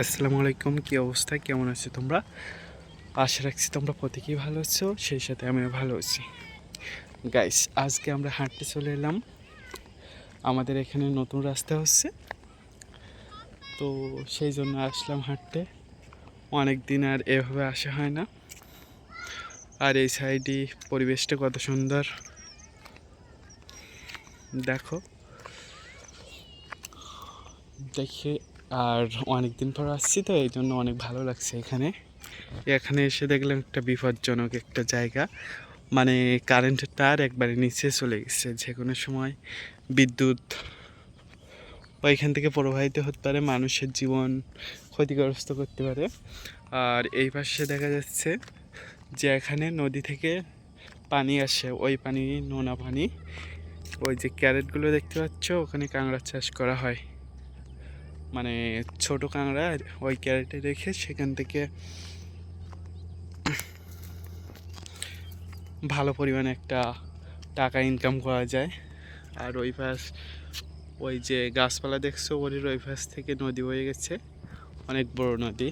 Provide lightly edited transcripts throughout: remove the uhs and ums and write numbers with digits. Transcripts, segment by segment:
আসসালামু আলাইকুম, কী অবস্থা, কেমন আছো তোমরা? আশা রাখছি তোমরা প্রত্যেকেই ভালো আছো, সেই সাথে আমিও ভালো আছি। গাইস, আজকে আমরা হাঁটতে চলে এলাম। আমাদের এখানে নতুন রাস্তা হচ্ছে, তো সেই জন্য আসলাম হাঁটতে। অনেক দিন আর এভাবে আসা হয় না। আর এই সাইডে পরিবেশটা কত সুন্দর দেখো, দেখে আর অনেক দিন পর আসছি, তো এই জন্য অনেক ভালো লাগছে। এখানে এসে দেখলাম একটা বিপজ্জনক একটা জায়গা, মানে কারেন্টের তার একবারে নিচে চলে গেছে। যে কোনো সময় বিদ্যুৎ ওইখান থেকে প্রবাহিত হতে পারে, মানুষের জীবন ক্ষতিগ্রস্ত করতে পারে। আর এই পাশে দেখা যাচ্ছে যে এখানে নদী থেকে পানি আসে, ওই পানি নোনা পানি। ওই যে ক্যারেটগুলো দেখতে পাচ্ছ, ওখানে কাঁকড়া চাষ করা হয়, মানে ছোট কাঁকড়া ওই ক্যারেটে রেখে সেখান থেকে ভালো পরিমাণে একটা টাকা ইনকাম করা যায়। আর ওই যে গাছপালা দেখছো, ওই পাশ থেকে নদী বয়ে গেছে, অনেক বড় নদী।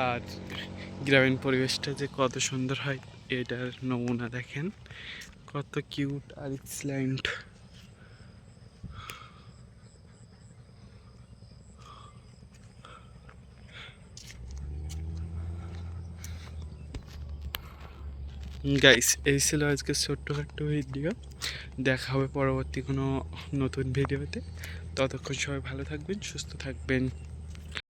আর গ্রামীণ পরিবেশটা যে কত সুন্দর হয় এটার নমুনা দেখেন, কত কিউট আর এক্সিলেন্ট। গাইস, এই ছিল আজকে ছোট্টখাট্ট ভিডিও। দেখা হবে পরবর্তী কোনো নতুন ভিডিওতে। ততক্ষণ সবাই ভালো থাকবেন, সুস্থ থাকবেন।